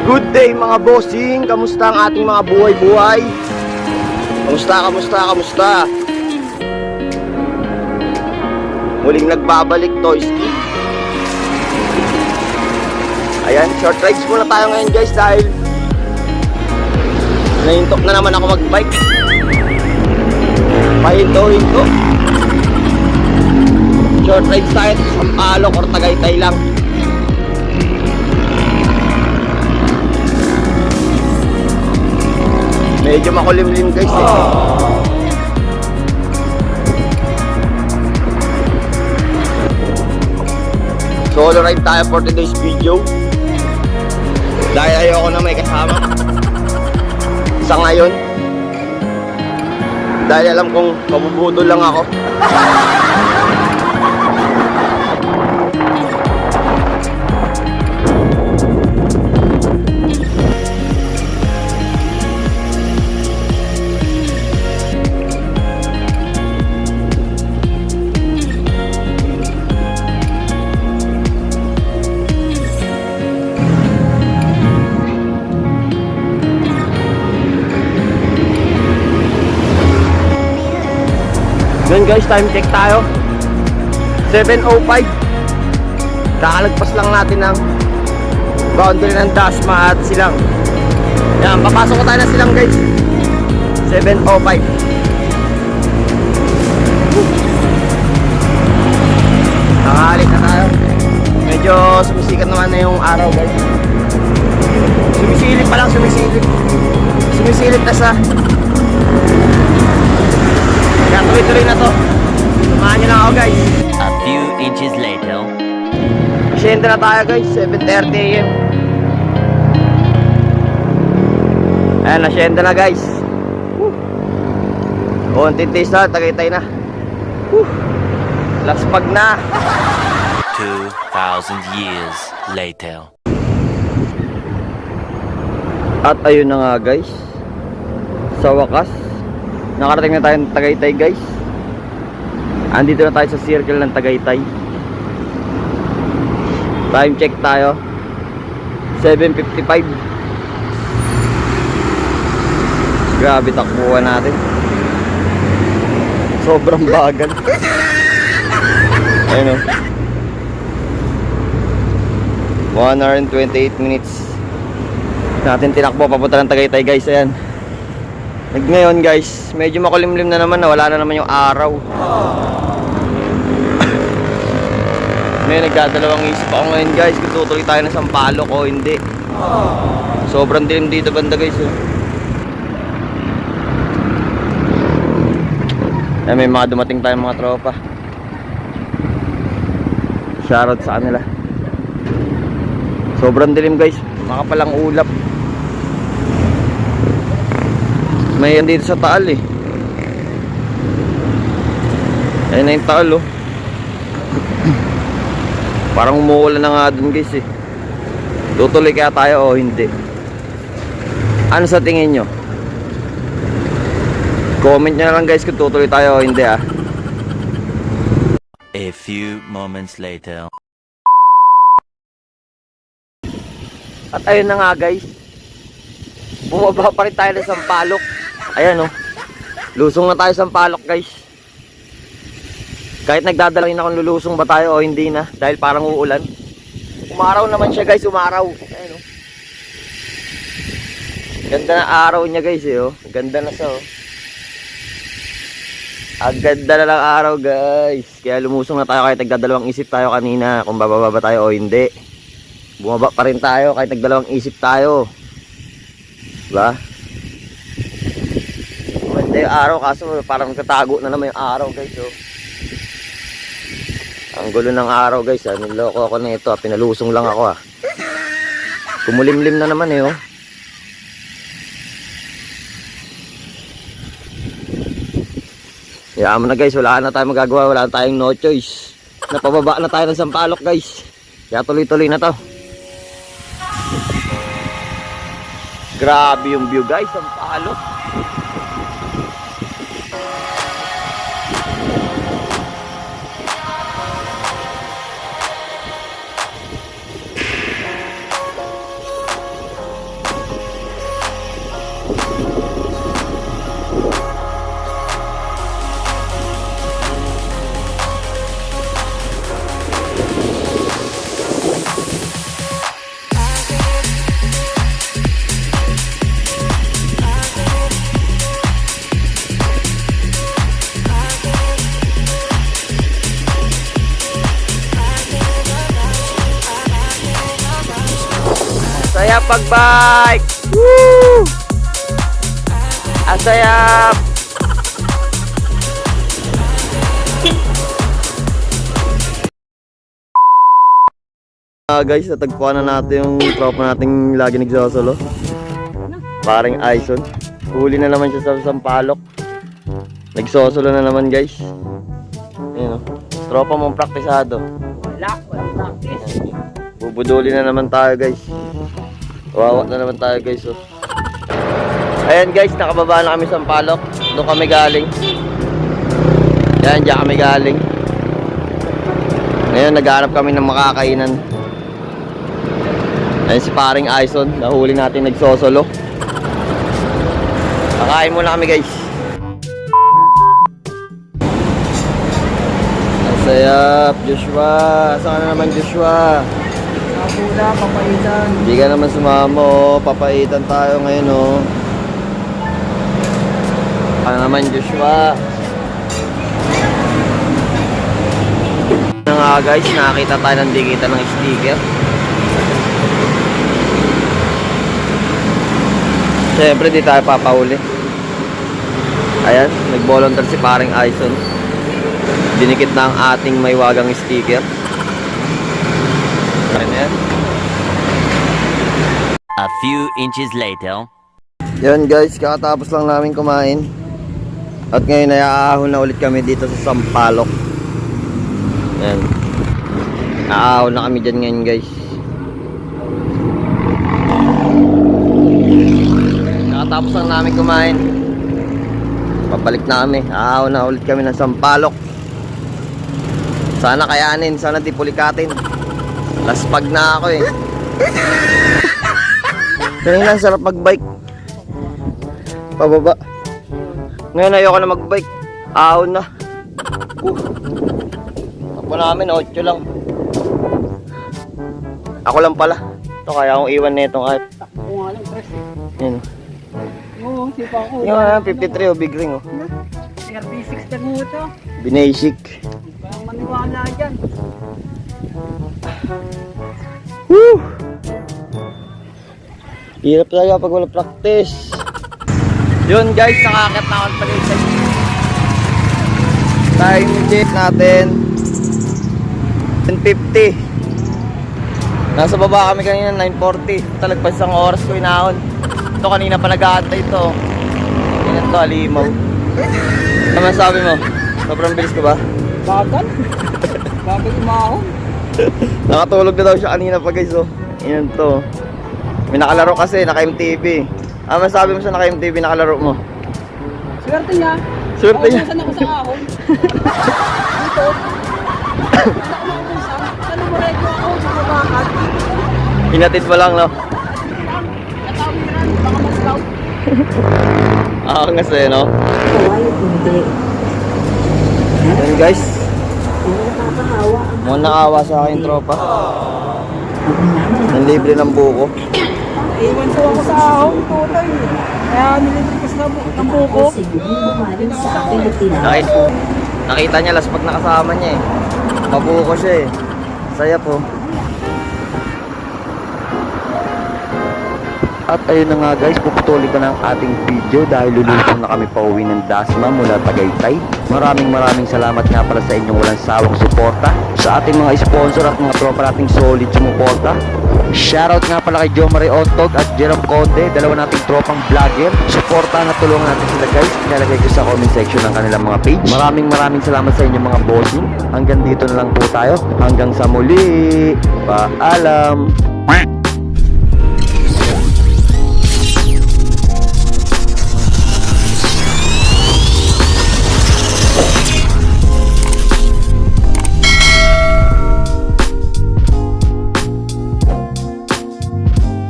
Good day mga bossing, kamusta ang ating mga buhay-buhay? Kamusta? Muling nagbabalik Toyski. Ayan, short rides muna tayo ngayon guys dahil nahintok na naman ako magbike. Pahinto. Short rides tayo sa Sampaloc or Tagaytay lang. Medyo makulimlim guys Solo ride tayo for today's video dahil ayoko na may kasama sa ngayon dahil alam kong mabubudol lang ako. Ngayon guys, time check tayo 7:05. Kakalagpas lang natin ng boundary ng Dasma at Silang. Yan, papasok ko tayo na Silang guys 7:05. Nakahalit na tayo. Medyo sumisikat naman na yung araw guys. Sumisilip pa lang, sumisilip na sa kaya tuloy-tuloy na to. Tumahan nyo lang ako guys. A few inches later. Asyenda na tayo guys, 7:30 AM. Ayan, asyenda na guys. Konting taste na, Tagaytay na. Laspag na. 2,000 years later. At ayun na nga guys, sa wakas nakarating na tayo ng Tagaytay guys. Andito na tayo sa circle ng Tagaytay. Time check tayo 7:55. Grabe takbuhan natin. Sobrang bagal. Ayun o 1 hour and 28 minutes natin tinakbo papunta ng Tagaytay guys. Ayan. Ngayon guys, medyo makulimlim na naman, wala na naman yung araw. May nagdadalawang isip ako ngayon guys, kung tutuloy tayo ng Sampaloc o hindi. Sobrang dilim dito banda guys May mga dumating tayong mga tropa. Shoutout sa kanila. Sobrang dilim guys, makapalang ulap. May yan dito sa Taal Ayun na yung Taal Parang umuulan na nga dun guys Tutuloy kaya tayo o hindi? Ano sa tingin nyo? Comment nyo na lang guys kung tutuloy tayo o hindi A few moments later. At ayun na nga guys, bumaba pa rin tayo ng Sampaloc. Ayan lusong na tayo sa Sampaloc guys. Kahit nagdadalangin akong lulusong ba tayo o hindi na, dahil parang uulan. Umaraw naman siya guys, umaraw. Ayan Ganda na araw niya guys Ganda na siya Ang ganda na lang araw guys. Kaya lumusong na tayo kahit nagdadalawang isip tayo kanina kung bababa ba tayo o hindi. Bumaba pa rin tayo kahit nagdalawang isip tayo. Diba? Maganda yung araw kaso parang tatago na naman yung araw guys Ang gulo ng araw guys Niloko ako na ito Pinalusong lang ako Kumulimlim na naman Yaman na guys, wala na tayong magagawa. Wala na tayong no choice. Napababa na tayo ng Sampaloc guys. Kaya tuloy-tuloy na to. Grabe yung view guys, Sampaloc. Saya pagbike! Woo! Asayap! Guys, natagpuan na natin yung tropa nating lagi nagsosolo. Paring Aison. Huli na naman siya sa Sampaloc. Nagsosolo na naman guys. Ayun o. Tropa mong praktisado. Walang practice. Bubuduli na naman tayo guys. Wawa na naman tayo guys. Oh. Ayan guys, nakababa na kami sa Sampaloc. Doon kami galing. Yan, diyan kami galing. Ngayon, naghahanap kami ng makakainan. Ayan si paring Aison. Nahuli natin nagsosolo. Kakain muna kami guys. Sayap, Joshua. Saan ka na naman, Joshua? Kapula, papaitan. Hindi ka naman sumama, oh. Papaitan tayo ngayon, oh. Ano naman, Joshua? Ano nga guys, nakakita tayo ng dikitan ng sticker. Siyempre, di tayo papahuli. Ayan, nag-volunteer si paring Aison. Dinikit na ang ating may wagang sticker. Ayan yan. A few inches later. Yan guys, kakatapos lang namin kumain. At ngayon ay aahon na ulit kami dito sa Sampaloc. Yan. Aahon na kami dyan ngayon guys. Kakatapos lang namin kumain. Pabalik na kami. Aahon na ulit kami ng Sampaloc. Sana kayanin, sana di pulikatin. Laspag na ako eh. Kanina ang sarap magbike. Pababa. Ngayon ayoko na magbike. Ahon na. Ako namin 8 lang. Ako lang pala. Ito kaya akong iwan na itong kahit. Takbo nga lang, press. Yan. Oo, sipa ko. Yung 53 oh, big ring oh. RB6 mo ito. Binasic. Parang maniwala dyan. Woo! Hirap talaga pag wala practice. Yun guys, nakakit na ako ng Tagaytay. Time check natin 10:50. Nasa baba kami kanina 9:40. Talagpas isang oras ko inahon. Ito kanina pa nag-aantay ito. Yan ito, alimaw. Ano sabi mo? Sobrang bilis ko ba? Bagal? Bagal umahon? Nakatulog na daw siya kanina pa guys oh. Yan to. May nakalaro kasi, naka-MTV. Ano masabi mo sa naka-MTV nakalaro mo? Swerte niya. Swerte niya. Saan ako sa ahon? Dito. Anak mo ako sa. Saan mo rin ako sa babakat? Hinatid mo lang no? Natawiran. Baka mag-scout. Ako kasi no? Ay, hindi. Yan guys. Nakakahawa. Mukhang nakawa sa akin tropa. Ang libre ng buko. Iwan ko ako sa ahon, tuloy. Kaya nililigtas na ng buko. Nakita niya las pag nakasama niya eh. Mabuko siya eh. Saya po. At ayun na nga guys, puputulin ko na ang ating video dahil lulutang na kami pauwi ng Dasma mula Tagaytay. Maraming salamat nga pala sa inyong walang sawang suporta, sa ating mga sponsor at mga tropa nating solid sumuporta. Shoutout nga pala kay Jomari Ontog at Jerome Conde, dalawa nating tropang vlogger. Suportahan at tulungan natin sila guys. Ilalagay ko sa comment section ng kanilang mga page. Maraming salamat sa inyong mga bossing. Hanggang dito na lang po tayo. Hanggang sa muli. Paalam.